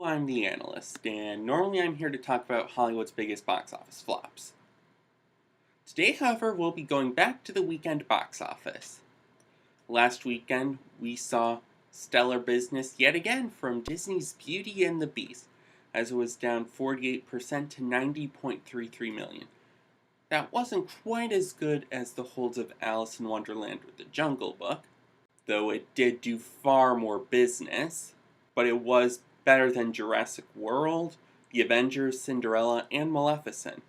I'm the Analyst, and normally I'm here to talk about Hollywood's biggest box office flops. Today, however, we'll be going back to the weekend box office. Last weekend, we saw stellar business yet again from Disney's Beauty and the Beast, as it was down 48% to $90.33 million. That wasn't quite as good as the holds of Alice in Wonderland with the Jungle Book, though it did do far more business, but it was better than Jurassic World, The Avengers, Cinderella, and Maleficent.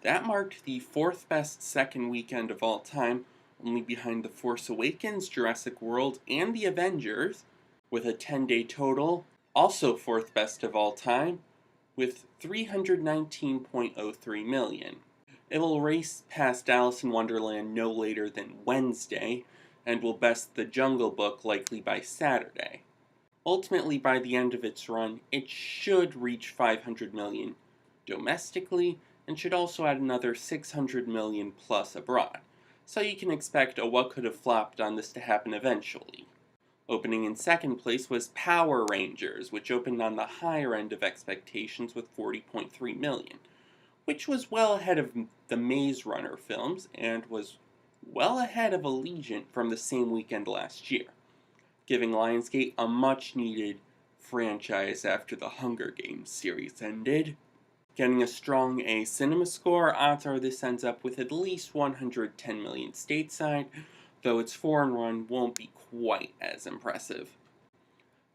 That marked the fourth best second weekend of all time, only behind The Force Awakens, Jurassic World, and The Avengers, with a 10-day total, also fourth best of all time, with $319.03 million. It will race past Alice in Wonderland no later than Wednesday, and will best The Jungle Book likely by Saturday. Ultimately, by the end of its run, it should reach $500 million domestically, and should also add another $600 million plus abroad. So you can expect a what could have flopped on this to happen eventually. Opening in second place was Power Rangers, which opened on the higher end of expectations with $40.3 million, which was well ahead of the Maze Runner films, and was well ahead of Allegiant from the same weekend last year, giving Lionsgate a much-needed franchise after the Hunger Games series ended. Getting a strong A cinema score, odds are this ends up with at least $110 million stateside, though its foreign run won't be quite as impressive.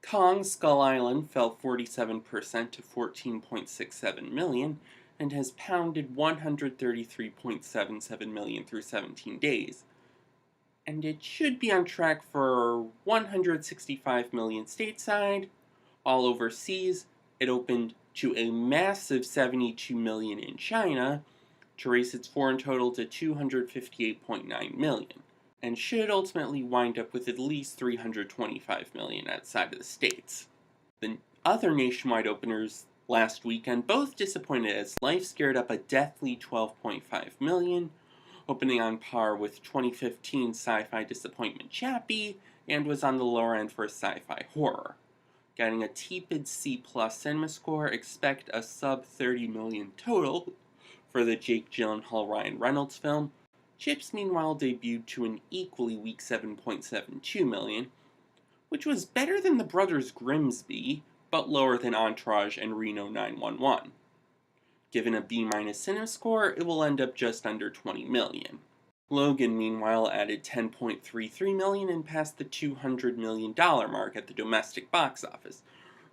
Kong Skull Island fell 47% to $14.67 million, and has pounded $133.77 million through 17 days. And it should be on track for $165 million stateside. All overseas, it opened to a massive $72 million in China, to raise its foreign total to $258.9 million, and should ultimately wind up with at least $325 million outside of the States. The other nationwide openers last weekend both disappointed, as Life scared up a deathly $12.5 million, opening on par with 2015 sci-fi disappointment Chappie, and was on the lower end for a sci-fi horror. Getting a tepid C+ cinema score, expect a sub $30 million total for the Jake Gyllenhaal Ryan Reynolds film. Chips meanwhile debuted to an equally weak $7.72 million, which was better than the Brothers Grimsby, but lower than Entourage and Reno 911. Given a B- cinema score, it will end up just under $20 million. Logan, meanwhile, added $10.33 million and passed the $200 million mark at the domestic box office,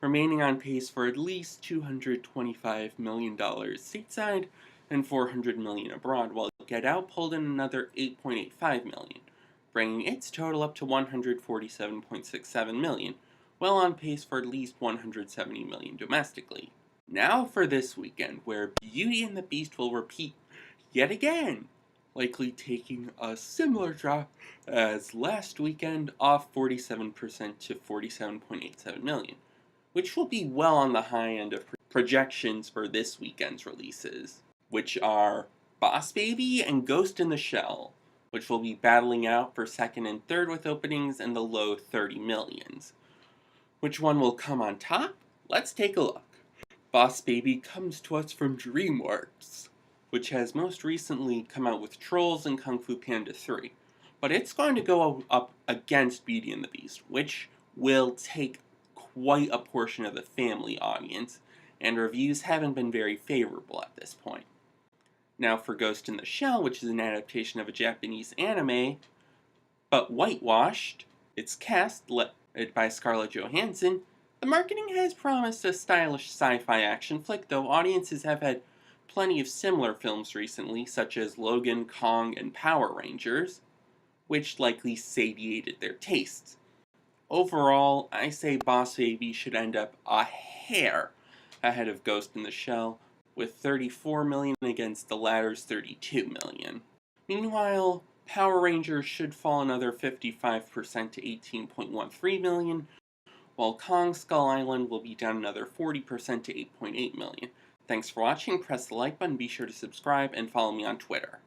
remaining on pace for at least $225 million stateside and $400 million abroad, while Get Out pulled in another $8.85 million, bringing its total up to $147.67 million, well on pace for at least $170 million domestically. Now for this weekend, where Beauty and the Beast will repeat yet again, likely taking a similar drop as last weekend, off 47% to $47.87 million, which will be well on the high end of projections for this weekend's releases, which are Boss Baby and Ghost in the Shell, which will be battling out for second and third with openings in the low 30 millions. Which one will come on top? Let's take a look. Boss Baby comes to us from DreamWorks, which has most recently come out with Trolls and Kung Fu Panda 3. But it's going to go up against Beauty and the Beast, which will take quite a portion of the family audience, and reviews haven't been very favorable at this point. Now for Ghost in the Shell, which is an adaptation of a Japanese anime, but whitewashed, it's cast led by Scarlett Johansson. The marketing has promised a stylish sci-fi action flick, though audiences have had plenty of similar films recently, such as Logan, Kong, and Power Rangers, which likely satiated their tastes. Overall, I say Boss Baby should end up a hair ahead of Ghost in the Shell, with $34 million against the latter's $32 million. Meanwhile, Power Rangers should fall another 55% to $18.13 million, while Kong Skull Island will be down another 40% to $8.8 million. Thanks for watching, press the like button, be sure to subscribe, and follow me on Twitter.